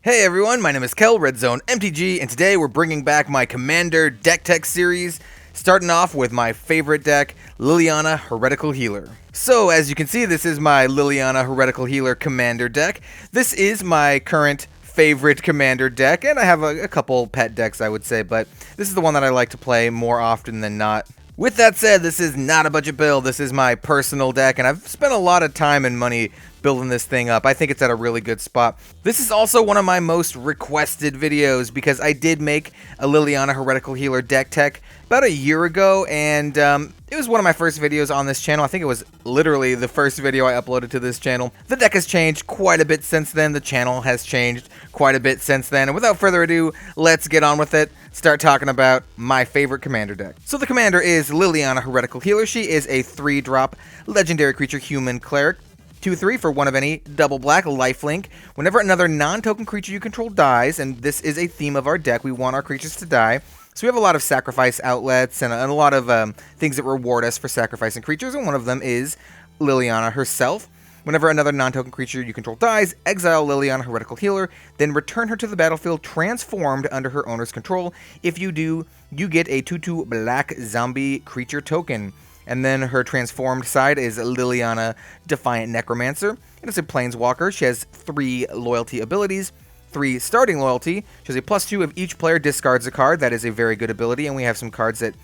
Hey everyone, my name is Kel, Red Zone MTG, and today we're bringing back my Commander Deck Tech series, starting off with my favorite deck, Liliana Heretical Healer. So, as you can see, this is my Liliana Heretical Healer Commander deck. This is my current favorite Commander deck, and I have a couple pet decks, I would say, but this is the one that I like to play more often than not. With that said, this is not a budget build, this is my personal deck, and I've spent a lot of time and money building this thing up. I think it's at a really good spot. This is also one of my most requested videos because I did make a Liliana Heretical Healer deck tech about a year ago, and it was one of my first videos on this channel. I think it was literally the first video I uploaded to this channel. The deck has changed quite a bit since then. The channel has changed quite a bit since then. And without further ado, let's get on with it. Start talking about my favorite Commander deck. So the Commander is Liliana Heretical Healer. She is a 3-drop legendary creature human cleric. 2/3 for one of any, double black, lifelink. Whenever another non-token creature you control dies, and this is a theme of our deck, we want our creatures to die. So we have a lot of sacrifice outlets and a lot of things that reward us for sacrificing creatures, and one of them is Liliana herself. Whenever another non-token creature you control dies, exile Liliana Heretical Healer, then return her to the battlefield transformed under her owner's control. If you do, you get a 2/2 black zombie creature token. And then her transformed side is Liliana Defiant Necromancer. It is a Planeswalker. She has 3 loyalty abilities, 3 starting loyalty. She has a +2 if each player discards a card. That is a very good ability, and we have some cards that,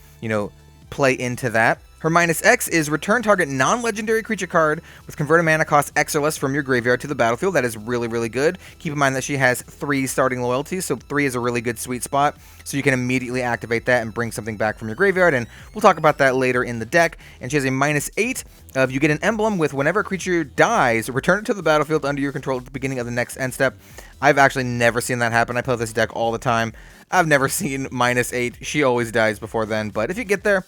play into that. Her -X is return target non-legendary creature card with converted mana cost X or less from your graveyard to the battlefield. That is really, really good. Keep in mind that she has 3 starting loyalties, so 3 is a really good sweet spot. So you can immediately activate that and bring something back from your graveyard, and we'll talk about that later in the deck. And she has a -8 of you get an emblem with whenever a creature dies, return it to the battlefield under your control at the beginning of the next end step. I've actually never seen that happen. I play this deck all the time. I've never seen -8. She always dies before then, but if you get there,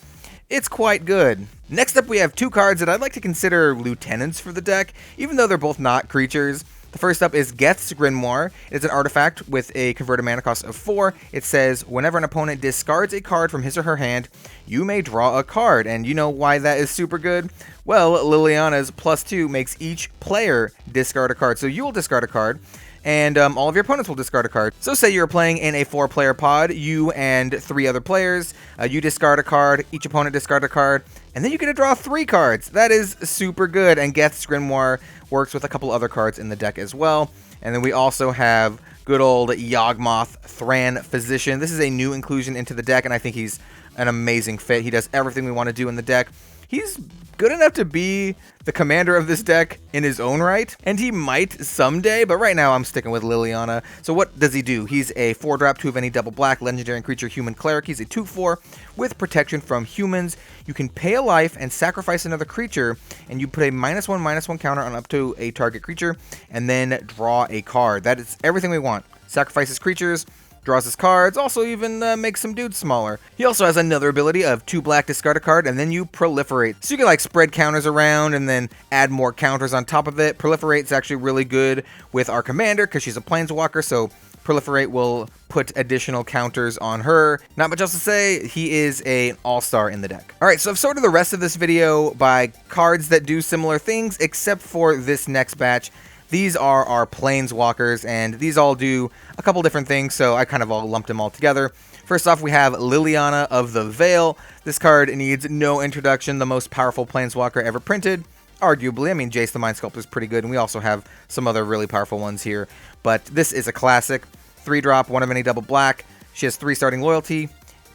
it's quite good. Next up, we have 2 cards that I'd like to consider lieutenants for the deck, even though they're both not creatures. The first up is Geth's Grimoire. It's an artifact with a converted mana cost of 4. It says, whenever an opponent discards a card from his or her hand, you may draw a card. And you know why that is super good? Well, Liliana's +2 makes each player discard a card. So you will discard a card, and all of your opponents will discard a card. So say you're playing in a 4-player pod, you and 3 other players, you discard a card, each opponent discard a card, and then you get to draw 3 cards. That is super good, and Geth's Grimoire works with a couple other cards in the deck as well. And then we also have good old Yawgmoth Thran Physician. This is a new inclusion into the deck, and I think he's an amazing fit. He does everything we want to do in the deck. He's good enough to be the commander of this deck in his own right, and he might someday, but right now I'm sticking with Liliana. So what does he do? He's a 4-drop, 2 of any, double black, legendary creature, human cleric. He's a 2/4 with protection from humans. You can pay a life and sacrifice another creature, and you put a -1/-1 counter on up to a target creature, and then draw a card. That is everything we want. Sacrifices creatures, draws his cards, also even makes some dudes smaller. He also has another ability of 2 black, discard a card, and then you proliferate. So you can spread counters around and then add more counters on top of it. Proliferate is actually really good with our commander because she's a planeswalker, so proliferate will put additional counters on her. Not much else to say. He is an all-star in the deck. Alright, so I've sorted the rest of this video by cards that do similar things, except for this next batch. These are our Planeswalkers, and these all do a couple different things, so I kind of all lumped them all together. First off, we have Liliana of the Veil. This card needs no introduction, the most powerful Planeswalker ever printed, arguably. I mean, Jace the Mind Sculptor is pretty good, and we also have some other really powerful ones here. But this is a classic. 3-drop, 1 of any, double black. She has 3 starting loyalty.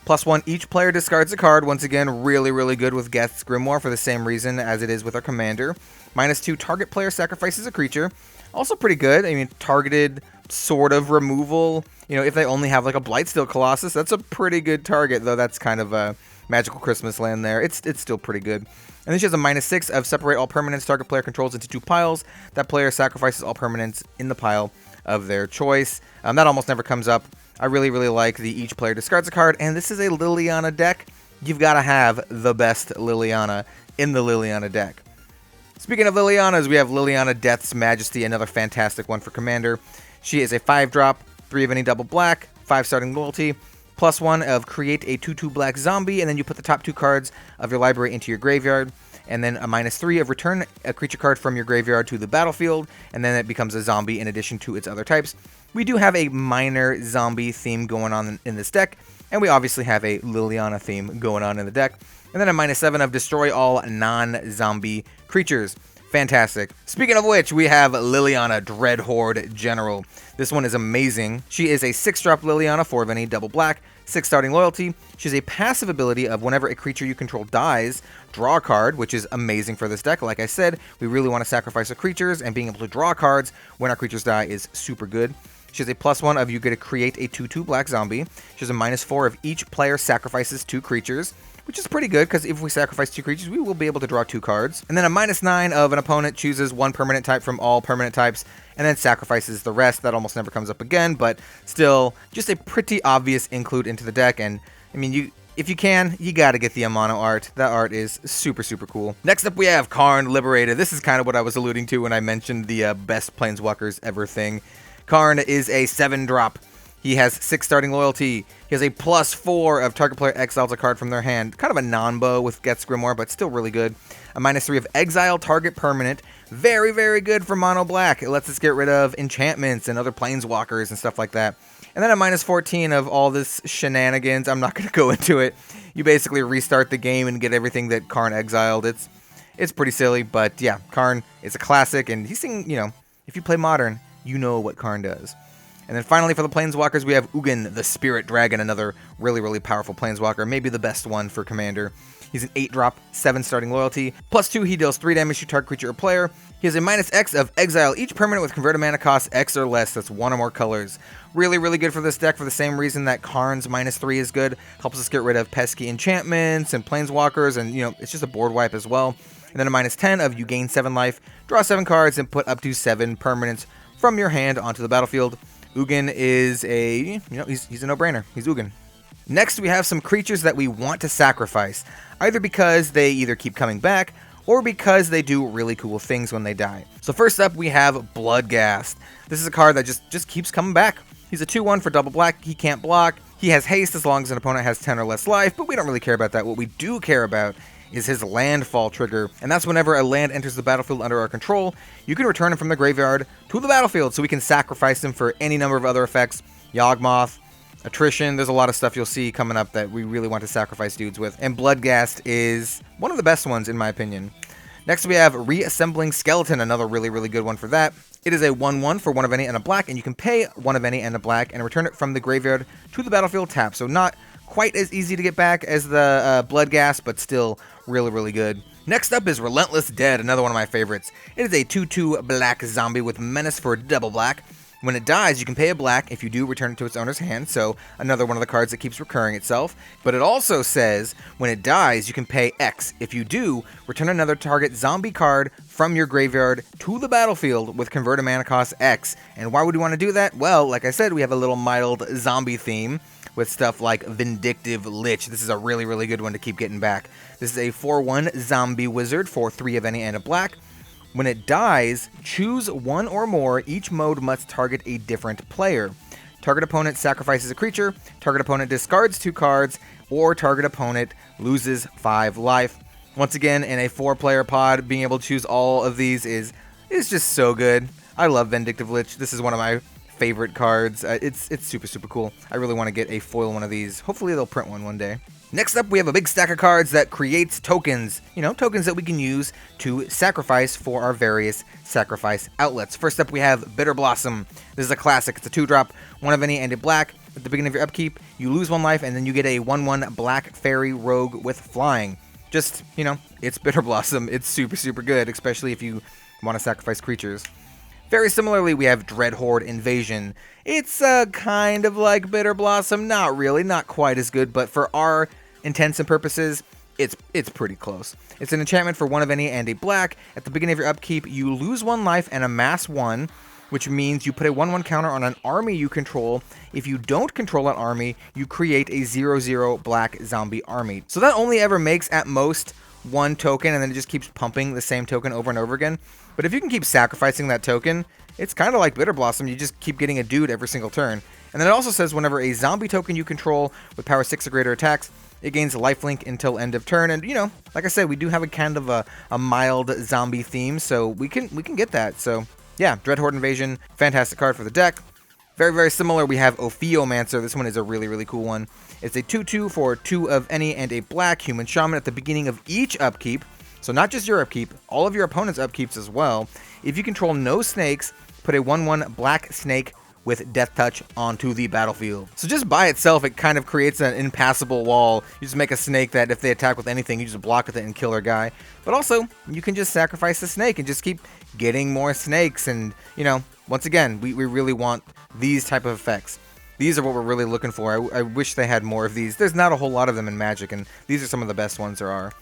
+1, each player discards a card. Once again, really, really good with Geth's Grimoire for the same reason as it is with our commander. -2, target player sacrifices a creature. Also pretty good. I mean, targeted sort of removal. If they only have a Blightsteel Colossus, that's a pretty good target, though that's kind of a Magical Christmas Land there. It's still pretty good. And then she has a -6 of separate all permanents target player controls into 2 piles. That player sacrifices all permanents in the pile of their choice. That almost never comes up. I really, really like the each player discards a card, and this is a Liliana deck. You've got to have the best Liliana in the Liliana deck. Speaking of Lilianas, we have Liliana Death's Majesty, another fantastic one for Commander. She is a 5-drop, 3 of any, double black, 5 starting loyalty, +1 of create a 2/2 black zombie, and then you put the top 2 cards of your library into your graveyard. and then a -3 of return a creature card from your graveyard to the battlefield, and then it becomes a zombie in addition to its other types. We do have a minor zombie theme going on in this deck, and we obviously have a Liliana theme going on in the deck. And then a -7 of destroy all non-zombie creatures. Fantastic. Speaking of which, we have Liliana Dread Horde General. This one is amazing. She is a 6-drop Liliana, 4 of any, double black, 6 starting loyalty. She has a passive ability of whenever a creature you control dies, draw a card, which is amazing for this deck. Like I said, we really want to sacrifice our creatures, and being able to draw cards when our creatures die is super good. She has a +1 of you get to create a 2/2 black zombie. She has a -4 of each player sacrifices 2 creatures, which is pretty good, because if we sacrifice 2 creatures, we will be able to draw 2 cards. And then a -9 of an opponent chooses 1 permanent type from all permanent types, and then sacrifices the rest. That almost never comes up again, but still, just a pretty obvious include into the deck. And, I mean, if you can, you gotta get the Amano art. That art is super, super cool. Next up, we have Karn Liberator. This is kind of what I was alluding to when I mentioned the best Planeswalkers ever thing. Karn is a 7-drop. He has 6 starting loyalty. He has a +4 of target player exiles a card from their hand. Kind of a non-bow with Gets Grimoire, but still really good. A -3 of exile target permanent. Very, very good for mono black. It lets us get rid of enchantments and other planeswalkers and stuff like that. And then a -14 of all this shenanigans. I'm not going to go into it. You basically restart the game and get everything that Karn exiled. It's pretty silly, but yeah, Karn is a classic, and he's saying, if you play Modern, you know what Karn does. And then finally for the Planeswalkers, we have Ugin, the Spirit Dragon, another really, really powerful Planeswalker, maybe the best one for Commander. He's an 8-drop, 7 starting loyalty. +2, he deals 3 damage to target creature or player. He has a -X of exile each permanent with converted mana cost X or less. That's 1 or more colors. Really, really good for this deck for the same reason that Karn's -3 is good. Helps us get rid of pesky enchantments and Planeswalkers, and, it's just a board wipe as well. And then a -10 of you gain 7 life, draw 7 cards, and put up to 7 permanents from your hand onto the battlefield. Ugin is he's a no-brainer. He's Ugin. Next, we have some creatures that we want to sacrifice, either because they either keep coming back, or because they do really cool things when they die. So first up, we have Bloodghast. This is a card that just keeps coming back. He's a 2/1 for double black. He can't block. He has haste as long as an opponent has 10 or less life, but we don't really care about that. What we do care about is his landfall trigger, and that's whenever a land enters the battlefield under our control, you can return him from the graveyard to the battlefield, so we can sacrifice him for any number of other effects. Yawgmoth, Attrition, there's a lot of stuff you'll see coming up that we really want to sacrifice dudes with, and Bloodghast is one of the best ones in my opinion. Next we have Reassembling Skeleton, another really, really good one for that. It is a 1/1 for 1 of any and a black, and you can pay 1 of any and a black and return it from the graveyard to the battlefield tap, so not quite as easy to get back as the Bloodghast, but still really, really good. Next up is Relentless Dead, another one of my favorites. It is a 2/2 black zombie with menace for double black. When it dies, you can pay a black. If you do, return it to its owner's hand, so another one of the cards that keeps recurring itself. But it also says, when it dies, you can pay X. If you do, return another target zombie card from your graveyard to the battlefield with converted mana cost X. And why would we want to do that? Well, like I said, we have a little mild zombie theme with stuff like Vindictive Lich. This is a really, really good one to keep getting back. This is a 4/1 zombie wizard for 3 of any and a black. When it dies, choose 1 or more. Each mode must target a different player. Target opponent sacrifices a creature, target opponent discards 2 cards, or target opponent loses 5 life. Once again, in a 4-player pod, being able to choose all of these is just so good. I love Vindictive Lich. This is one of my favorite cards. It's super, super cool. I really want to get a foil one of these. Hopefully they'll print one day. Next up, we have a big stack of cards that creates tokens. Tokens that we can use to sacrifice for our various sacrifice outlets. First up, we have Bitter Blossom. This is a classic. It's a 2-drop, 1 of any, and a black. At the beginning of your upkeep, you lose 1 life, and then you get a 1/1 black fairy rogue with flying. Just, it's Bitter Blossom. It's super, super good, especially if you want to sacrifice creatures. Very similarly, we have Dread Horde Invasion. It's kind of like Bitter Blossom, not really, not quite as good, but for our intents and purposes, it's pretty close. It's an enchantment for 1 of any and a black. At the beginning of your upkeep, you lose 1 life and amass 1, which means you put a 1/1 counter on an army you control. If you don't control an army, you create a 0/0 black zombie army. So that only ever makes at most 1 token, and then it just keeps pumping the same token over and over again. But if you can keep sacrificing that token, it's kind of like Bitter Blossom. You just keep getting a dude every single turn. And then it also says whenever a zombie token you control with power 6 or greater attacks, It gains lifelink until end of turn, and you know, like I said, we do have a kind of a mild zombie theme, so we can get that. So yeah, Dread Horde Invasion, fantastic card for the deck. Very, very similar, we have Ophiomancer. This one is a really, really cool one. It's a 2/2 for 2 of any and a black human shaman at the beginning of each upkeep. So not just your upkeep, all of your opponent's upkeeps as well. If you control no snakes, put a 1/1 black snake with Death Touch onto the battlefield. So just by itself, it kind of creates an impassable wall. You just make a snake that if they attack with anything, you just block with it and kill their guy. But also, you can just sacrifice the snake and just keep getting more snakes. And, you know, once again, we really want these type of effects. These are what we're really looking for. I wish they had more of these. There's not a whole lot of them in Magic, and these are some of the best ones there are.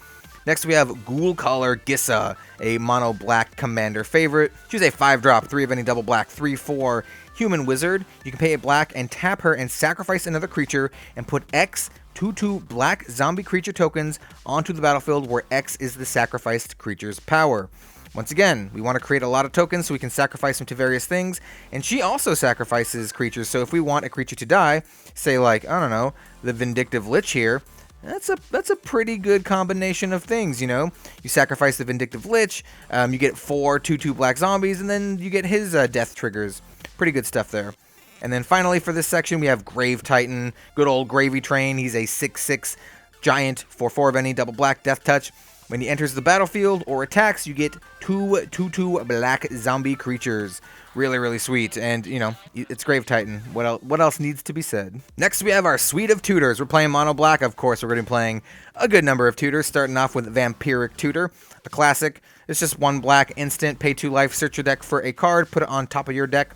Next, we have Ghoulcaller Gissa, a mono black commander favorite. She's a 5-drop, 3 of any double black, 3/4 human wizard. You can pay it black and tap her and sacrifice another creature and put X 2/2 black zombie creature tokens onto the battlefield, where X is the sacrificed creature's power. Once again, we want to create a lot of tokens so we can sacrifice them to various things, and she also sacrifices creatures. So if we want a creature to die, say like, I don't know, the Vindictive Lich here, that's a pretty good combination of things, you know? You sacrifice the Vindictive Lich, you get 4 2/2 black zombies, and then you get his death triggers. Pretty good stuff there. And then finally for this section, we have Grave Titan, good old Gravy Train. He's a 6/6 giant for 4 of any double black death touch. When he enters the battlefield or attacks, you get 2 2/2 black zombie creatures. Really, really sweet. And, you know, it's Grave Titan. What else needs to be said? Next, we have our suite of tutors. We're playing mono black. Of course, we're going to be playing a good number of tutors, starting off with Vampiric Tutor, the classic. It's just 1 black instant, pay 2 life, search your deck for a card, put it on top of your deck.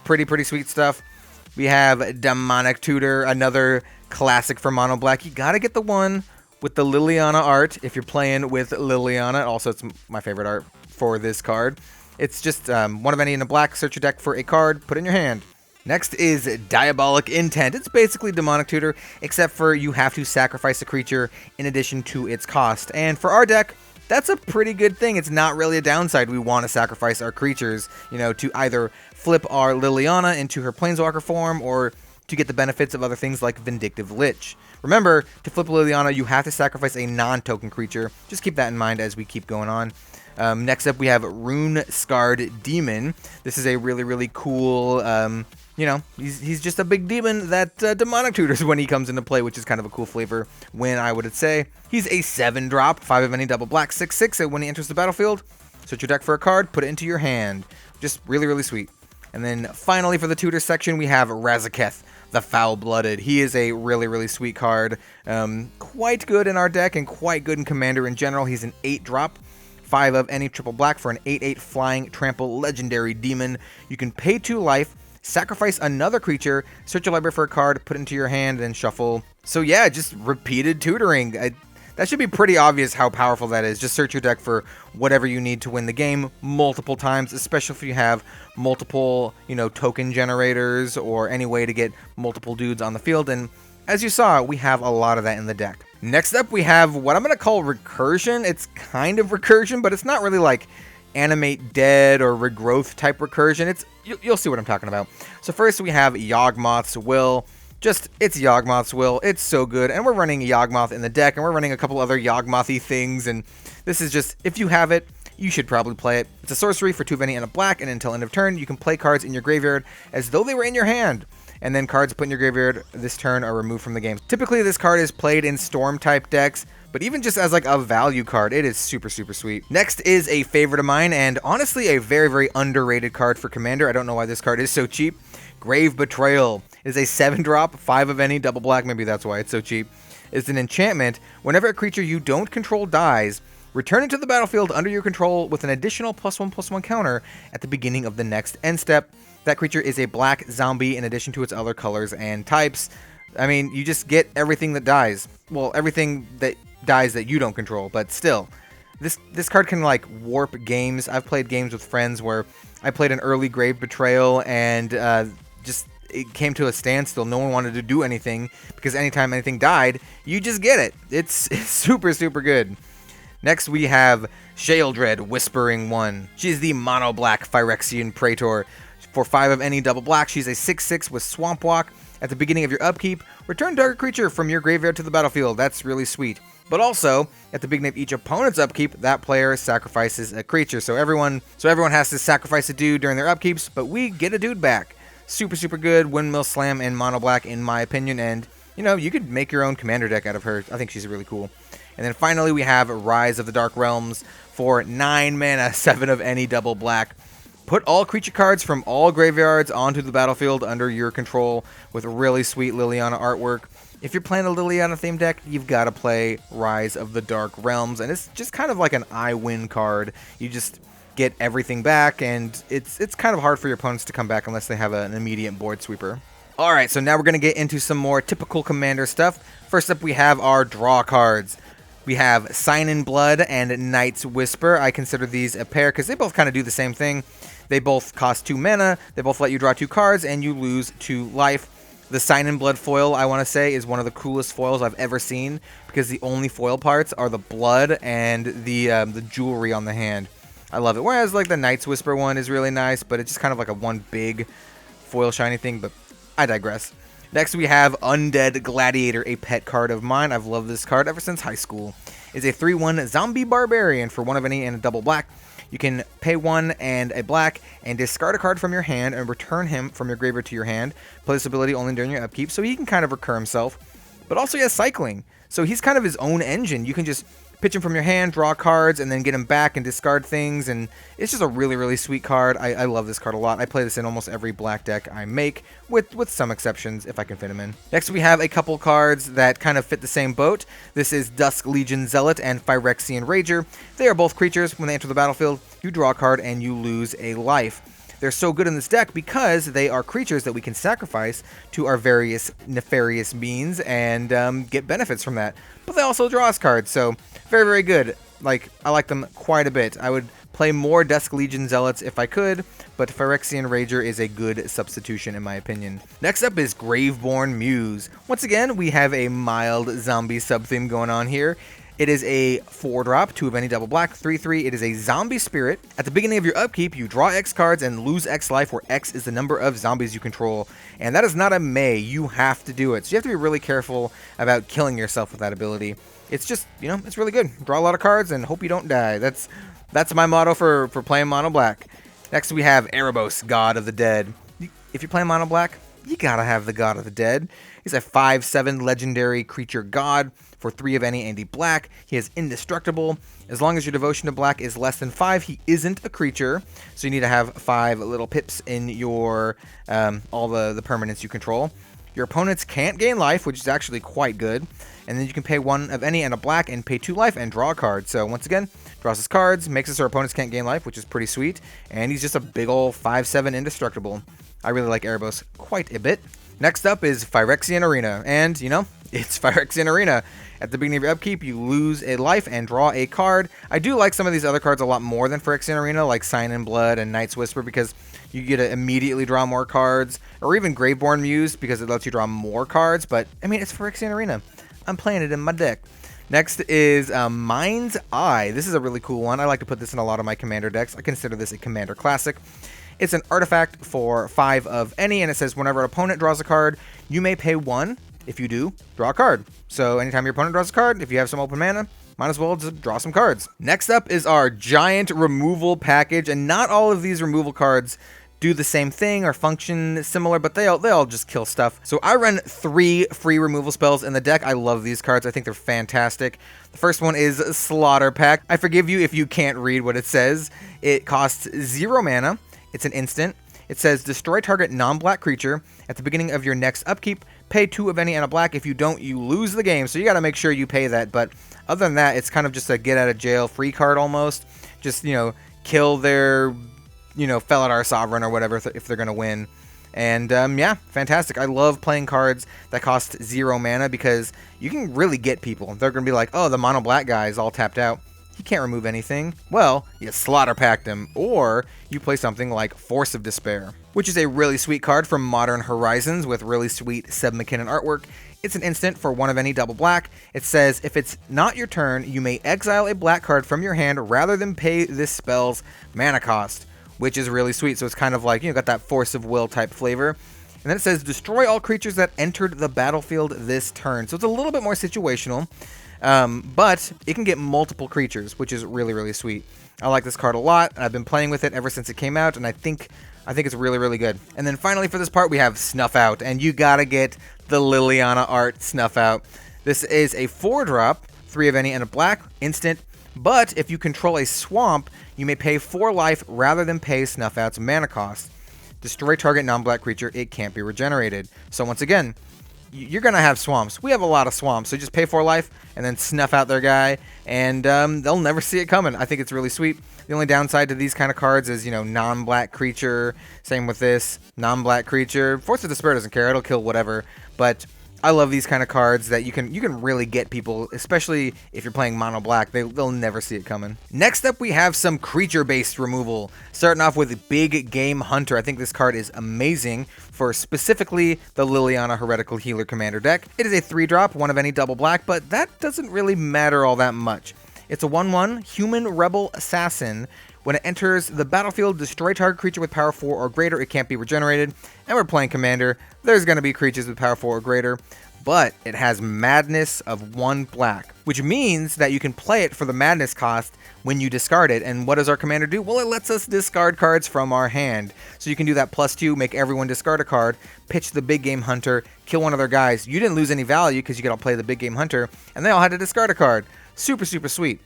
Pretty sweet stuff. We have Demonic Tutor, another classic for mono black. You got to get the one with the Liliana art if you're playing with Liliana. Also, it's my favorite art for this card. It's just 1 of any in a black, search your deck for a card, put it in your hand. Next is Diabolic Intent. It's basically Demonic Tutor, except for you have to sacrifice a creature in addition to its cost. And for our deck, that's a pretty good thing. It's not really a downside. We want to sacrifice our creatures, you know, to either flip our Liliana into her Planeswalker form or to get the benefits of other things like Vindictive Lich. Remember, to flip Liliana, you have to sacrifice a non-token creature. Just keep that in mind as we keep going on. Next up, we have Rune Scarred Demon. This is a really cool, you know, he's just a big demon that Demonic Tutors when he comes into play, which is kind of a cool flavor when I would say. He's a 7-drop, 5 of any double black, 6/6, and when he enters the battlefield, search your deck for a card, put it into your hand. Just really sweet. And then finally for the tutor section, we have Razaketh, the Foul-Blooded. He is a really sweet card. Quite good in our deck and quite good in Commander in general. He's an 8-drop. 5 of any triple black for an 8/8 flying trample legendary demon. You can pay 2 life, sacrifice another creature, search your library for a card, put it into your hand, and shuffle. So yeah, just repeated tutoring. That should be pretty obvious how powerful that is. Just search your deck for whatever you need to win the game multiple times, especially if you have multiple, you know, token generators or any way to get multiple dudes on the field. And as you saw, we have a lot of that in the deck. Next up, we have what I'm going to call Recursion. It's kind of Recursion, but it's not really like Animate Dead or Regrowth type Recursion. You'll see what I'm talking about. So first we have Yawgmoth's Will. It's Yawgmoth's Will. It's so good. And we're running Yawgmoth in the deck, and we're running a couple other Yawgmothy things. And this is just, if you have it, you should probably play it. It's a sorcery for 2 of any and a black, and until end of turn, you can play cards in your graveyard as though they were in your hand. And then cards put in your graveyard this turn are removed from the game. Typically, this card is played in Storm-type decks, but even just as like a value card, it is super sweet. Next is a favorite of mine, and honestly, a very underrated card for Commander. I don't know why this card is so cheap. Grave Betrayal. It is a 7-drop, 5 of any, double black, maybe that's why it's so cheap. It's an enchantment. Whenever a creature you don't control dies, return it to the battlefield under your control with an additional +1/+1 counter at the beginning of the next end step. That creature is a black zombie in addition to its other colors and types. I mean, you just get everything that dies. Well, everything that dies that you don't control, but still. This card can, like, warp games. I've played games with friends where I played an early Grave Betrayal and just it came to a standstill. No one wanted to do anything because anytime anything died, you just get it. It's super good. Next, we have Sheoldred Whispering One. She's the mono-black Phyrexian Praetor. For 5 of any double black, she's a 6/6 with Swamp Walk. At the beginning of your upkeep, return target creature from your graveyard to the battlefield. That's really sweet. But also, at the beginning of each opponent's upkeep, that player sacrifices a creature. So everyone has to sacrifice a dude during their upkeeps, but we get a dude back. Super, super good Windmill Slam in mono black, in my opinion, and you could make your own commander deck out of her. I think she's really cool. And then finally, we have Rise of the Dark Realms for 9 mana, 7 of any double black. Put all creature cards from all graveyards onto the battlefield under your control with really sweet Liliana artwork. If you're playing a Liliana themed deck, you've got to play Rise of the Dark Realms, and it's just kind of like an I win card. You just get everything back, and it's kind of hard for your opponents to come back unless they have an immediate board sweeper. Alright, so now we're going to get into some more typical commander stuff. First up, we have our draw cards. We have Sign in Blood and Night's Whisper. I consider these a pair because they both kind of do the same thing. They both cost 2 mana, they both let you draw 2 cards, and you lose 2 life. The Sign in Blood foil, I want to say, is one of the coolest foils I've ever seen because the only foil parts are the blood and the jewelry on the hand. I love it. Whereas like the Night's Whisper one is really nice, but it's just kind of like a one big foil shiny thing, but I digress. Next we have Undead Gladiator, a pet card of mine. I've loved this card ever since high school. It's a 3/1 zombie barbarian for 1 of any and a double black. You can pay 1 and a black and discard a card from your hand and return him from your graveyard to your hand. Play this ability only during your upkeep, so he can kind of recur himself. But also he has cycling, so he's kind of his own engine. You can just pitch him from your hand, draw cards, and then get him back and discard things, and it's just a really, really sweet card. I love this card a lot. I play this in almost every black deck I make, with some exceptions, if I can fit them in. Next, we have a couple cards that kind of fit the same boat. This is Dusk Legion Zealot and Phyrexian Rager. They are both creatures. When they enter the battlefield, you draw a card and you lose a life. They're so good in this deck because they are creatures that we can sacrifice to our various nefarious means and get benefits from that. But they also draw us cards, so very, very good. I like them quite a bit. I would play more Dusk Legion Zealots if I could, but Phyrexian Rager is a good substitution in my opinion. Next up is Graveborn Muse. Once again, we have a mild zombie sub-theme going on here. It is a 4-drop, 2 of any double black, 3/3. It is a zombie spirit. At the beginning of your upkeep, you draw X cards and lose X life, where X is the number of zombies you control. And that is not a may. You have to do it. So you have to be really careful about killing yourself with that ability. It's just, it's really good. Draw a lot of cards and hope you don't die. That's my motto for playing mono black. Next we have Erebos, God of the Dead. If you're playing mono black, you gotta have the God of the Dead. He's a 5/7 legendary creature god for 3 of any and a black. He is indestructible. As long as your devotion to black is less than 5, he isn't a creature. So you need to have 5 little pips in your all the permanents you control. Your opponents can't gain life, which is actually quite good. And then you can pay 1 of any and a black and pay 2 life and draw a card. So once again, draws his cards, makes it so our opponents can't gain life, which is pretty sweet. And he's just a big ol' 5/7 indestructible. I really like Erebos quite a bit. Next up is Phyrexian Arena, and it's Phyrexian Arena. At the beginning of your upkeep, you lose a life and draw a card. I do like some of these other cards a lot more than Phyrexian Arena, like Sign in Blood and Night's Whisper, because you get to immediately draw more cards, or even Graveborn Muse, because it lets you draw more cards, but, it's Phyrexian Arena. I'm playing it in my deck. Next is Mind's Eye. This is a really cool one. I like to put this in a lot of my commander decks. I consider this a commander classic. It's an artifact for 5 of any, and it says whenever an opponent draws a card, you may pay 1. If you do, draw a card. So anytime your opponent draws a card, if you have some open mana, might as well just draw some cards. Next up is our giant removal package, and not all of these removal cards do the same thing or function similar, but they all just kill stuff. So I run 3 free removal spells in the deck. I love these cards. I think they're fantastic. The first one is Slaughter Pact. I forgive you if you can't read what it says. It costs 0 mana. It's an instant. It says destroy target non-black creature. At the beginning of your next upkeep, pay 2 of any and a black. If you don't, you lose the game. So you got to make sure you pay that. But other than that, it's kind of just a get out of jail free card almost. Just, kill their, Felidar Sovereign or whatever if they're going to win. And yeah, fantastic. I love playing cards that cost 0 mana because you can really get people. They're going to be like, oh, the mono black guy is all tapped out. He can't remove anything. Well, you Slaughter Pact him, or you play something like Force of Despair, which is a really sweet card from Modern Horizons with really sweet Seb McKinnon artwork. It's an instant for 1 of any double black. It says, if it's not your turn, you may exile a black card from your hand rather than pay this spell's mana cost, which is really sweet. So it's kind of like, got that Force of Will type flavor. And then it says destroy all creatures that entered the battlefield this turn. So it's a little bit more situational, but it can get multiple creatures, which is really, really sweet. I like this card a lot. I've been playing with it ever since it came out, and I think it's really, really good. And then finally for this part, we have Snuff Out, and you gotta get the Liliana art Snuff Out. This is a 4-drop, 3 of any, and a black instant. But if you control a swamp, you may pay 4 life rather than pay Snuff Out's mana cost. Destroy target non-black creature. It can't be regenerated. So once again, you're going to have swamps. We have a lot of swamps, so just pay 4 life and then snuff out their guy, and they'll never see it coming. I think it's really sweet. The only downside to these kind of cards is, you know, non-black creature. Same with this, non-black creature. Force of Despair doesn't care. It'll kill whatever, but I love these kind of cards that you can really get people, especially if you're playing mono black. They'll never see it coming. Next up, we have some creature-based removal. Starting off with Big Game Hunter. I think this card is amazing for specifically the Liliana Heretical Healer Commander deck. It is a 3-drop, 1 of any, double black, but that doesn't really matter all that much. It's a 1/1 Human Rebel Assassin. When it enters the battlefield, destroy target creature with power 4 or greater. It can't be regenerated. And we're playing Commander. There's going to be creatures with power 4 or greater. But it has Madness of 1 black, which means that you can play it for the Madness cost when you discard it. And what does our Commander do? Well, it lets us discard cards from our hand. So you can do that +2, make everyone discard a card, pitch the Big Game Hunter, kill one of their guys. You didn't lose any value because you got to play the Big Game Hunter, and they all had to discard a card. Super, super sweet.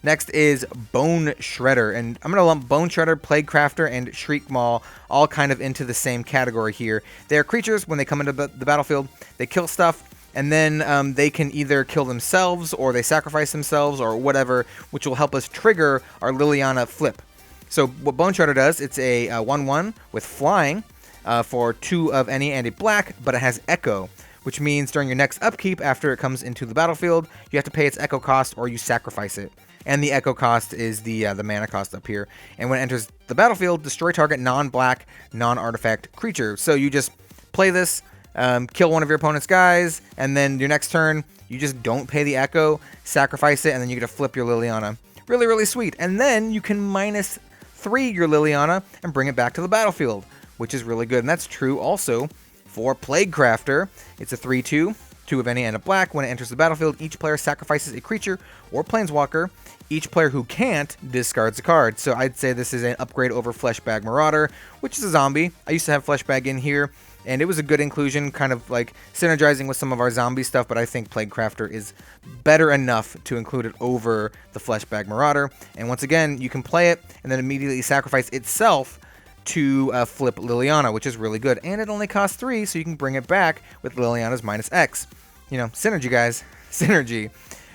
Next is Bone Shredder, and I'm going to lump Bone Shredder, Plague Crafter, and Shriek Maul all kind of into the same category here. They are creatures. When they come into the battlefield, they kill stuff, and then they can either kill themselves, or they sacrifice themselves, or whatever, which will help us trigger our Liliana flip. So what Bone Shredder does, it's a 1/1 with flying for 2 of any and a black, but it has Echo, which means during your next upkeep, after it comes into the battlefield, you have to pay its Echo cost or you sacrifice it. And the Echo cost is the mana cost up here. And when it enters the battlefield, destroy target non-black, non-artifact creature. So you just play this, kill one of your opponent's guys, and then your next turn, you just don't pay the Echo, sacrifice it, and then you get to flip your Liliana. Really, really sweet. And then you can -3 your Liliana and bring it back to the battlefield, which is really good. And that's true also for Plague Crafter. It's a 3/2. 2 of any and a black. When it enters the battlefield, each player sacrifices a creature or planeswalker. Each player who can't discards a card. So I'd say this is an upgrade over Fleshbag Marauder, which is a zombie. I used to have Fleshbag in here, and it was a good inclusion, kind of like synergizing with some of our zombie stuff, but I think Plague Crafter is better enough to include it over the Fleshbag Marauder. And once again, you can play it and then immediately sacrifice itself to flip Liliana, which is really good. And it only costs 3, so you can bring it back with Liliana's -X. You know, synergy, guys. Synergy.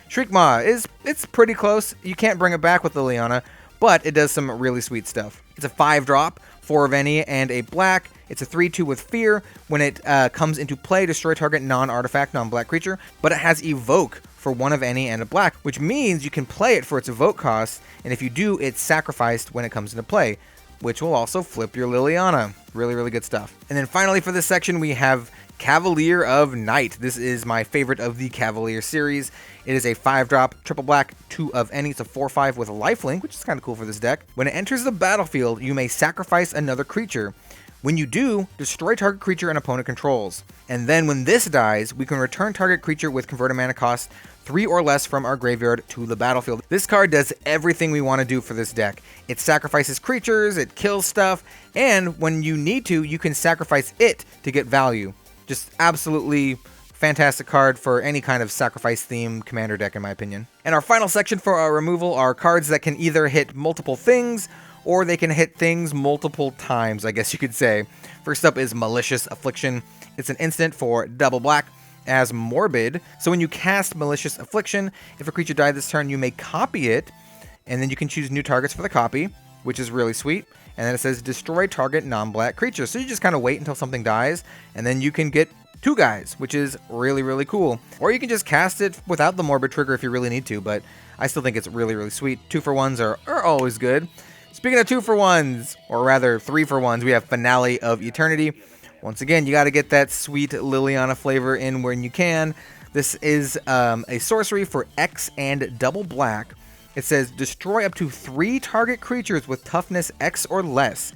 Shriek Maw it's pretty close. You can't bring it back with Liliana, but it does some really sweet stuff. It's a 5-drop, 4 of any, and a black. It's a 3/2 with Fear. When it comes into play, destroy target non-artifact, non-black creature, but it has Evoke for 1 of any and a black, which means you can play it for its Evoke cost, and if you do, it's sacrificed when it comes into play, which will also flip your Liliana. Really, really good stuff. And then finally for this section, we have Cavalier of Night. This is my favorite of the Cavalier series. It is a 5-drop, triple black, 2 of any. It's a 4/5 with a lifelink, which is kind of cool for this deck. When it enters the battlefield, you may sacrifice another creature. When you do, destroy target creature an opponent controls. And then when this dies, we can return target creature with converted mana cost 3 or less from our graveyard to the battlefield. This card does everything we want to do for this deck. It sacrifices creatures, it kills stuff, and when you need to, you can sacrifice it to get value. Just absolutely fantastic card for any kind of sacrifice theme commander deck, in my opinion. And our final section for our removal are cards that can either hit multiple things or they can hit things multiple times, I guess you could say. First up is Malicious Affliction. It's an instant for double black as Morbid. So when you cast Malicious Affliction, if a creature died this turn, you may copy it, and then you can choose new targets for the copy, which is really sweet. And then it says destroy target non-black creature. So you just kind of wait until something dies, and then you can get 2 guys, which is really, really cool. Or you can just cast it without the Morbid trigger if you really need to, but I still think it's really, really sweet. 2-for-1s are always good. Speaking of 2-for-1s, or rather 3-for-1s, we have Finale of Eternity. Once again, you got to get that sweet Liliana flavor in when you can. This is a sorcery for X and double black. It says destroy up to 3 target creatures with toughness X or less.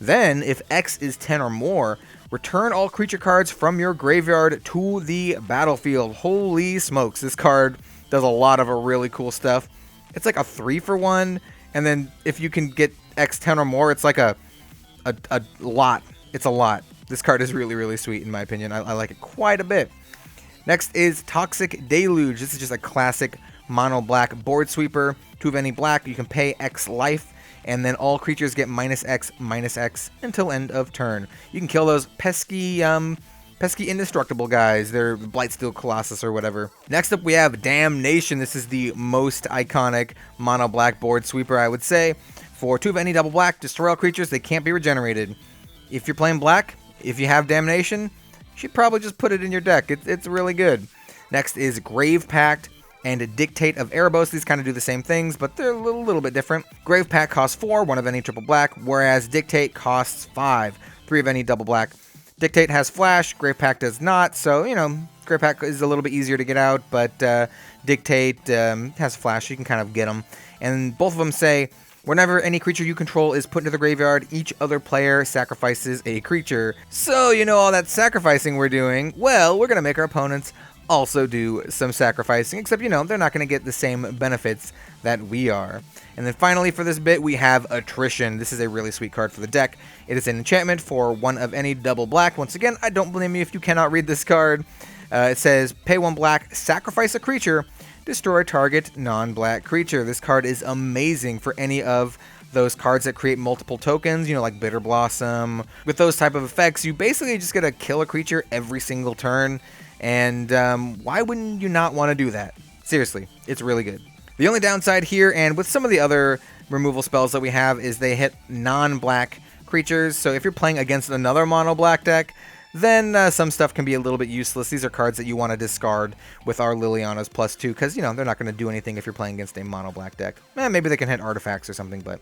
Then, if X is 10 or more, Return all creature cards from your graveyard to the battlefield. Holy smokes, this card does a lot of really cool stuff. It's like a 3-for-1, and then if you can get X10 or more, it's like a lot. It's a lot. This card is really, really sweet in my opinion. I like it quite a bit. Next is Toxic Deluge. This is just a classic mono black board sweeper. 2 of any black, you can pay X life, and then all creatures get -X until end of turn. You can kill those pesky indestructible guys. They're Blightsteel Colossus or whatever. Next up we have Damnation. This is the most iconic mono black board sweeper, I would say. For 2 of any double black, destroy all creatures, they can't be regenerated. If you're playing black, if you have Damnation, you should probably just put it in your deck. It's really good. Next is Grave Pact and Dictate of Erebos. These kind of do the same things, but they're a little bit different. Grave Pact costs 4, 1 of any triple black, whereas Dictate costs 5, 3 of any double black. Dictate has flash, Grave Pact does not, so, you know, Grave Pact is a little bit easier to get out, but Dictate has flash, so you can kind of get them. And both of them say, whenever any creature you control is put into the graveyard, each other player sacrifices a creature. So, you know, all that sacrificing we're doing, well, we're going to make our opponents also do some sacrificing, except, you know, they're not going to get the same benefits that we are. And then finally for this bit, we have Attrition. This is a really sweet card for the deck. It is an enchantment for 1 of any double black. Once again, I don't blame you if you cannot read this card. It says, pay 1 black, sacrifice a creature, destroy target non-black creature. This card is amazing for any of those cards that create multiple tokens, you know, like Bitter Blossom. With those type of effects, you basically just get to kill a creature every single turn. And why wouldn't you not want to do that? Seriously, it's really good. The only downside here, and with some of the other removal spells that we have, is they hit non-black creatures. So if you're playing against another mono-black deck, then some stuff can be a little bit useless. These are cards that you want to discard with our Liliana's +2, because, you know, they're not going to do anything if you're playing against a mono-black deck. Maybe they can hit artifacts or something, but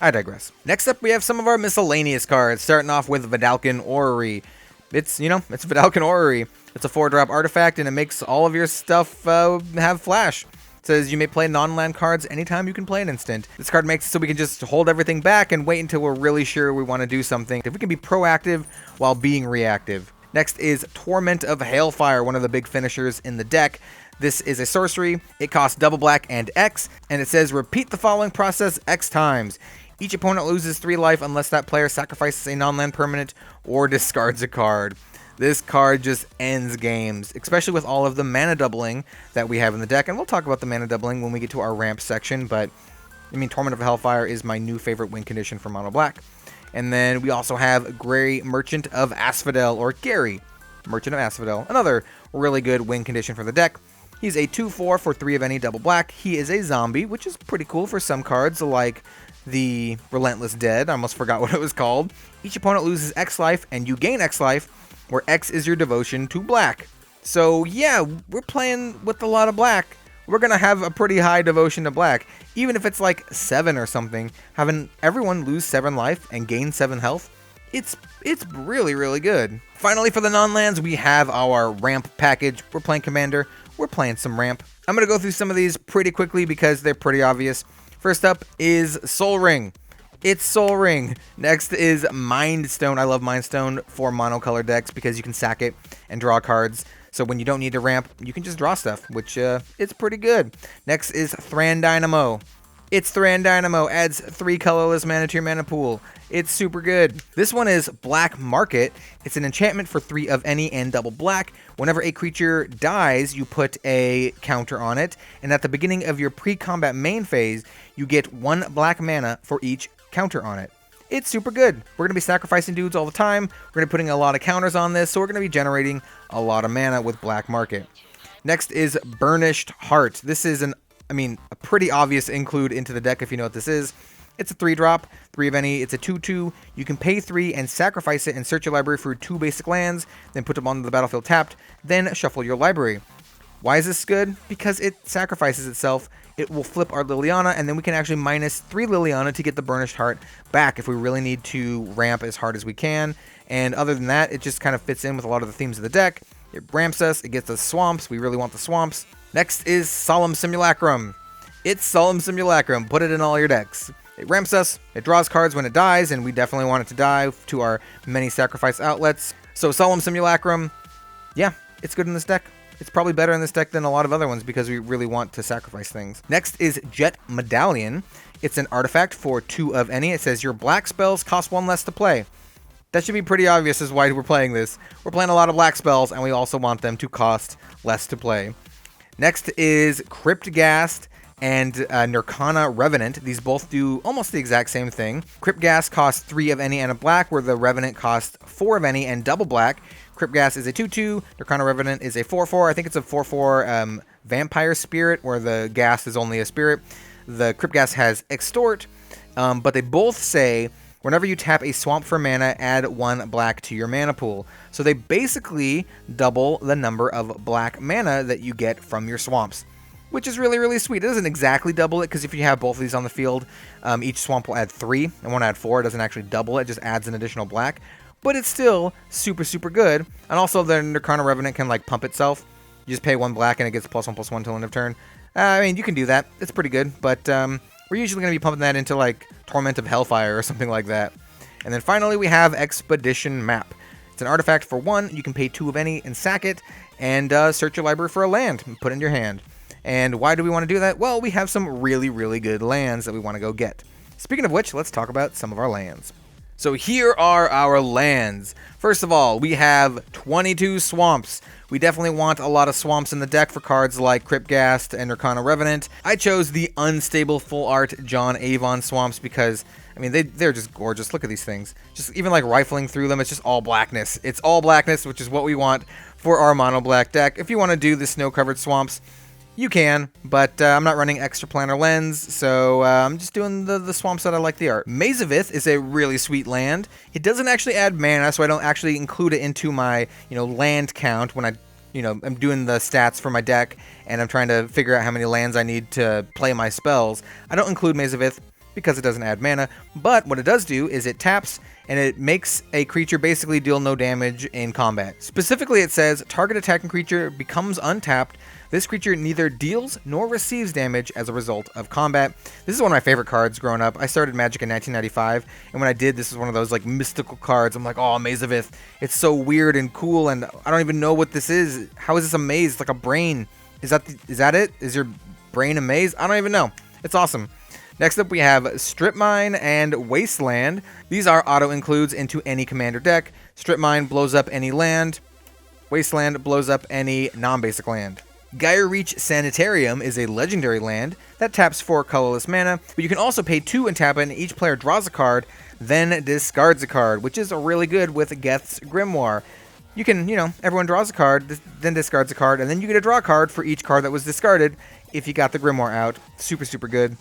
I digress. Next up, we have some of our miscellaneous cards, starting off with Vedalken Orrery. It's, you know, it's Vedalken Orrery. It's a 4-drop artifact, and it makes all of your stuff have flash. It says you may play non-land cards anytime you can play an instant. This card makes it so we can just hold everything back and wait until we're really sure we want to do something. If we can be proactive while being reactive. Next is Torment of Hailfire, one of the big finishers in the deck. This is a sorcery. It costs double black and X, and it says repeat the following process X times. Each opponent loses 3 life unless that player sacrifices a non-land permanent or discards a card. This card just ends games, especially with all of the mana doubling that we have in the deck. And we'll talk about the mana doubling when we get to our ramp section, but I mean, Torment of Hellfire is my new favorite win condition for mono black. And then we also have Gray Merchant of Asphodel, or Gary Merchant of Asphodel, another really good win condition for the deck. He's a 2/4 for 3 of any double black. He is a zombie, which is pretty cool for some cards, like the Relentless Dead. I almost forgot what it was called. Each opponent loses X life, and you gain X life, where X is your devotion to black. So yeah, we're playing with a lot of black. We're going to have a pretty high devotion to black. Even if it's like 7 or something, having everyone lose 7 life and gain 7 health, it's really, really good. Finally, for the non-lands, we have our ramp package. We're playing Commander. We're playing some ramp. I'm going to go through some of these pretty quickly because they're pretty obvious. First up is Soul Ring. It's Soul Ring. Next is Mind Stone. I love Mind Stone for monocolor decks because you can sack it and draw cards. So when you don't need to ramp, you can just draw stuff, which it's pretty good. Next is Thran Dynamo. It's Thran Dynamo. Adds 3 colorless mana to your mana pool. It's super good. This one is Black Market. It's an enchantment for 3 of any and double black. Whenever a creature dies, you put a counter on it. And at the beginning of your pre-combat main phase, you get 1 black mana for each counter on it. It's super good. We're going to be sacrificing dudes all the time. We're going to be putting a lot of counters on this, so we're going to be generating a lot of mana with Black Market. Next is Burnished Hearts. This is a pretty obvious include into the deck if you know what this is. It's a 3-drop, 3 of any. It's a 2/2. You can pay 3 and sacrifice it and search your library for 2 basic lands, then put them onto the battlefield tapped, then shuffle your library. Why is this good? Because it sacrifices itself. It will flip our Liliana, and then we can actually minus 3 Liliana to get the Burnished Heart back if we really need to ramp as hard as we can. And other than that, it just kind of fits in with a lot of the themes of the deck. It ramps us, it gets us swamps. We really want the swamps. Next is Solemn Simulacrum. It's Solemn Simulacrum. Put it in all your decks. It ramps us, it draws cards when it dies, and we definitely want it to die to our many sacrifice outlets. So Solemn Simulacrum, yeah, it's good in this deck. It's probably better in this deck than a lot of other ones because we really want to sacrifice things. Next is Jet Medallion. It's an artifact for 2 of any. It says your black spells cost 1 less to play. That should be pretty obvious as why we're playing this. We're playing a lot of black spells, and we also want them to cost less to play. Next is Crypt Gassed and Nirkana Revenant. These both do almost the exact same thing. Crypt Gassed costs 3 of any and a black, where the Revenant costs 4 of any and double black. Crypt Gassed is a 2/2. Nirkana Revenant is a 4/4. I think it's a 4/4 Vampire Spirit, where the Ghast is only a spirit. The Crypt Gassed has Extort, but they both say whenever you tap a swamp for mana, add 1 black to your mana pool. So they basically double the number of black mana that you get from your swamps, which is really, really sweet. It doesn't exactly double it, because if you have both of these on the field, each swamp will add 3, and one add 4. It doesn't actually double it, just adds an additional black. But it's still super, super good. And also the Nirkana Revenant can like pump itself. You just pay 1 black and it gets +1/+1 till end of turn. I mean, you can do that. It's pretty good, but we're usually going to be pumping that into like Torment of Hellfire or something like that. And then finally we have Expedition Map. It's an artifact for 1. You can pay 2 of any and sack it, and search your library for a land and put it in your hand. And why do we want to do that? Well, we have some really, really good lands that we want to go get. Speaking of which, let's talk about some of our lands. So here are our lands. First of all, we have 22 swamps. We definitely want a lot of swamps in the deck for cards like Crypt Gassed and Nirkana Revenant. I chose the unstable full art John Avon swamps because, I mean, they're just gorgeous. Look at these things. Just even like rifling through them, it's just all blackness. It's all blackness, which is what we want for our mono black deck. If you want to do the snow-covered swamps, you can, but I'm not running Extra Planar Lens, so I'm just doing the swamps that I like the art. Maze of Ith is a really sweet land. It doesn't actually add mana, so I don't actually include it into my, land count when I'm doing the stats for my deck, and I'm trying to figure out how many lands I need to play my spells. I don't include Maze of Ith because it doesn't add mana, but what it does do is it taps, and it makes a creature basically deal no damage in combat. Specifically, it says, target attacking creature becomes untapped. This creature neither deals nor receives damage as a result of combat. This is one of my favorite cards growing up. I started Magic in 1995, and when I did, this was one of those like mystical cards. I'm like, oh, Maze of Ith. It's so weird and cool, and I don't even know what this is. How is this a maze? It's like a brain. Is that it? Is your brain a maze? I don't even know. It's awesome. Next up, we have Strip Mine and Wasteland. These are auto-includes into any commander deck. Strip Mine blows up any land. Wasteland blows up any non-basic land. Gyre Reach Sanitarium is a legendary land that taps 4 colorless mana, but you can also pay 2 and tap it, and each player draws a card, then discards a card, which is really good with Geth's Grimoire. You can, everyone draws a card, then discards a card, and then you get to draw a card for each card that was discarded if you got the Grimoire out. Super, super good.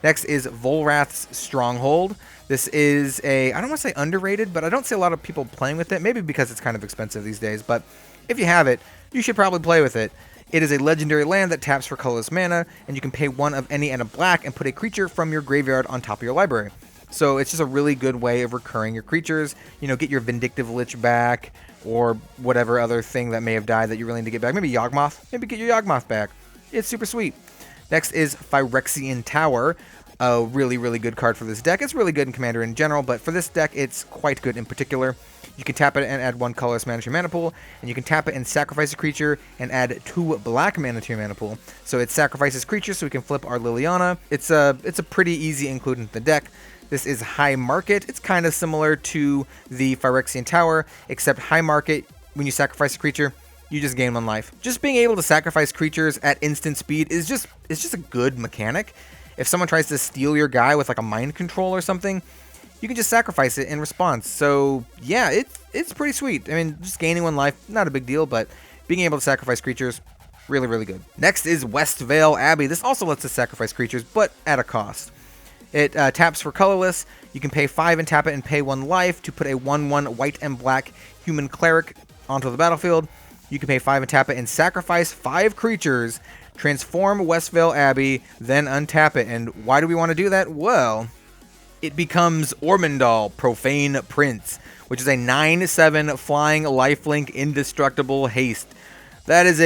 Next is Vollrath's Stronghold. This is I don't want to say underrated, but I don't see a lot of people playing with it, maybe because it's kind of expensive these days, but if you have it, you should probably play with it. It is a legendary land that taps for colorless mana, and you can pay 1 of any and a black and put a creature from your graveyard on top of your library. So it's just a really good way of recurring your creatures. Get your Vindictive Lich back, or whatever other thing that may have died that you're willing to get back. Maybe Yawgmoth. Maybe get your Yawgmoth back. It's super sweet. Next is Phyrexian Tower. A really, really good card for this deck. It's really good in Commander in general, but for this deck, it's quite good in particular. You can tap it and add 1 colorless mana to your mana pool, and you can tap it and sacrifice a creature and add 2 black mana to your mana pool. So it sacrifices creatures so we can flip our Liliana. It's a pretty easy include in the deck. This is High Market. It's kind of similar to the Phyrexian Tower, except High Market, when you sacrifice a creature, you just gain 1 life. Just being able to sacrifice creatures at instant speed is just a good mechanic. If someone tries to steal your guy with like a mind control or something, you can just sacrifice it in response. So yeah, it's pretty sweet. I mean, just gaining 1 life, not a big deal, but being able to sacrifice creatures, really, really good. Next is Westvale Abbey. This also lets us sacrifice creatures, but at a cost. It taps for colorless. You can pay 5 and tap it and pay 1 life to put a 1/1 white and black human cleric onto the battlefield. You can pay 5 and tap it and sacrifice 5 creatures, transform Westvale Abbey, then untap it. And why do we want to do that? Well, it becomes Ormondal, Profane Prince, which is a 9/7 flying lifelink indestructible haste. That is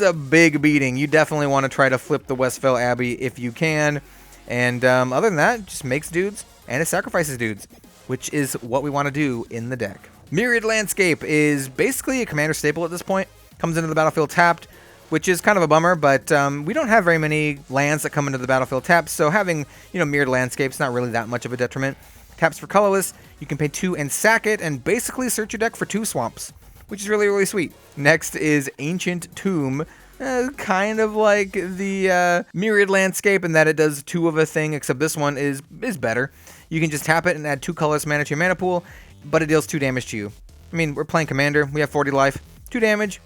a big beating. You definitely want to try to flip the Westvale Abbey if you can. And other than that, it just makes dudes and it sacrifices dudes, which is what we want to do in the deck. Myriad Landscape is basically a commander staple at this point. Comes into the battlefield tapped, which is kind of a bummer, but we don't have very many lands that come into the battlefield tapped, so having, Myriad Landscape's not really that much of a detriment. Taps for colorless, you can pay 2 and sack it, and basically search your deck for 2 swamps, which is really, really sweet. Next is Ancient Tomb, kind of like the Myriad Landscape in that it does 2 of a thing, except this one is better. You can just tap it and add 2 colorless mana to your mana pool, but it deals 2 damage to you. I mean, we're playing Commander, we have 40 life, 2 damage,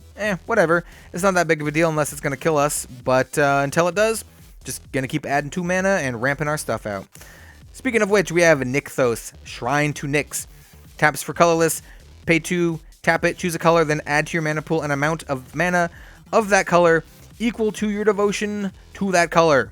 whatever. It's not that big of a deal unless it's going to kill us, but until it does, just going to keep adding 2 mana and ramping our stuff out. Speaking of which, we have Nykthos, Shrine to Nyx. Taps for colorless, pay 2, tap it, choose a color, then add to your mana pool an amount of mana of that color equal to your devotion to that color,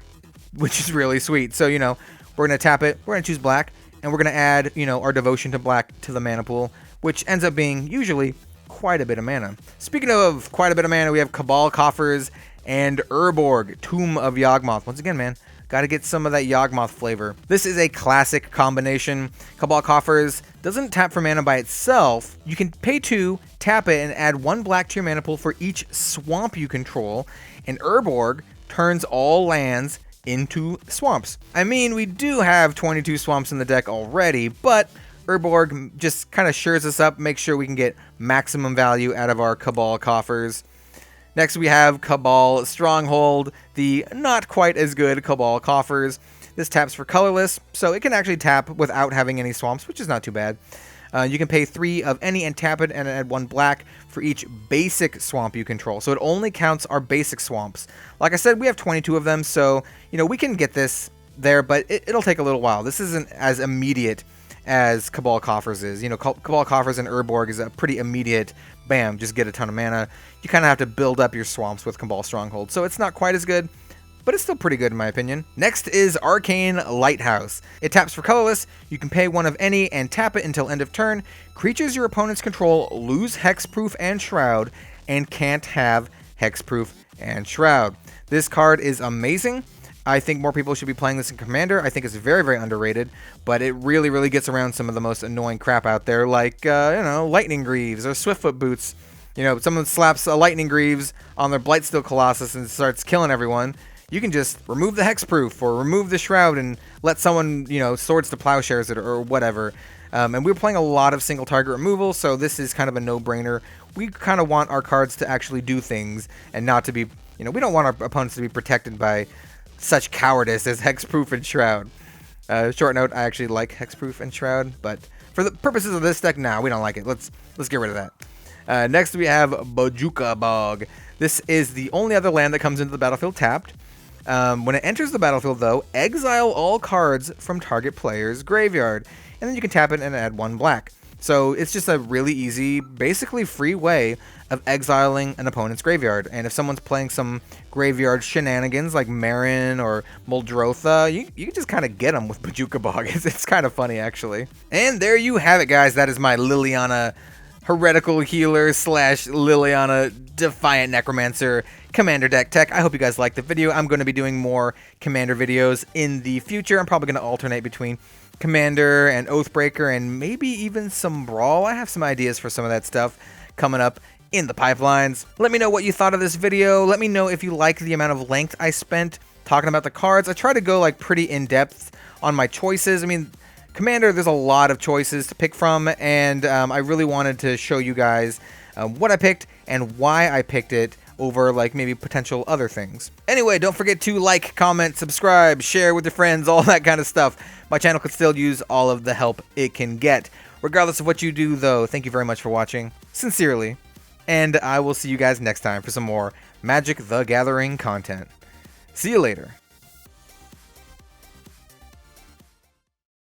which is really sweet. So, we're going to tap it, we're going to choose black, and we're going to add, our devotion to black to the mana pool, which ends up being usually quite a bit of mana. Speaking of quite a bit of mana, we have Cabal Coffers and Urborg, Tomb of Yawgmoth. Once again, man, got to get some of that Yawgmoth flavor. This is a classic combination. Cabal Coffers doesn't tap for mana by itself. You can pay 2, tap it, and add 1 black to your mana pool for each swamp you control. And Urborg turns all lands into swamps. I mean, we do have 22 swamps in the deck already, but Urborg just kind of shores us up, makes sure we can get maximum value out of our Cabal Coffers. Next we have Cabal Stronghold, the not quite as good Cabal Coffers. This taps for colorless, so it can actually tap without having any swamps, which is not too bad. You can pay 3 of any and tap it and add 1 black for each basic swamp you control. So it only counts our basic swamps. Like I said, we have 22 of them, so we can get this there, but it'll take a little while. This isn't as immediate as Cabal Coffers is. Cabal Coffers and Urborg is a pretty immediate, bam, just get a ton of mana. You kind of have to build up your swamps with Cabal Stronghold, so it's not quite as good, but it's still pretty good in my opinion. Next is Arcane Lighthouse. It taps for colorless, you can pay 1 of any and tap it until end of turn. Creatures your opponents control lose Hexproof and Shroud, and can't have Hexproof and Shroud. This card is amazing. I think more people should be playing this in Commander. I think it's very, very underrated, but it really, really gets around some of the most annoying crap out there, like, Lightning Greaves or Swiftfoot Boots. Someone slaps a Lightning Greaves on their Blightsteel Colossus and starts killing everyone. You can just remove the Hexproof or remove the Shroud and let someone, Swords to Plowshares it or whatever. And we're playing a lot of single target removal, so this is kind of a no-brainer. We kind of want our cards to actually do things and not to be, we don't want our opponents to be protected by such cowardice as Hexproof and Shroud. Short note, I actually like Hexproof and Shroud, but for the purposes of this deck, we don't like it. Let's get rid of that. Next we have Bojuka Bog. This is the only other land that comes into the battlefield tapped. When it enters the battlefield, though, exile all cards from target player's graveyard, and then you can tap it and add 1 black. So it's just a really easy, basically free way of exiling an opponent's graveyard. And if someone's playing some graveyard shenanigans like Marin or Muldrotha, you can just kind of get them with Bojuka Bog. It's kind of funny, actually. And there you have it, guys. That is my Liliana Heretical Healer / Liliana Defiant Necromancer Commander deck tech. I hope you guys liked the video. I'm going to be doing more Commander videos in the future. I'm probably going to alternate between Commander and Oathbreaker and maybe even some Brawl. I have some ideas for some of that stuff coming up in the pipelines. Let me know what you thought of this video. Let me know if you like the amount of length I spent talking about the cards. I try to go pretty in-depth on my choices. I mean, Commander, there's a lot of choices to pick from, and I really wanted to show you guys what I picked and why I picked it over maybe potential other things. Anyway, don't forget to like, comment, subscribe, share with your friends, all that kind of stuff. My channel could still use all of the help it can get. Regardless of what you do, though, thank you very much for watching. Sincerely. And I will see you guys next time for some more Magic the Gathering content. See you later.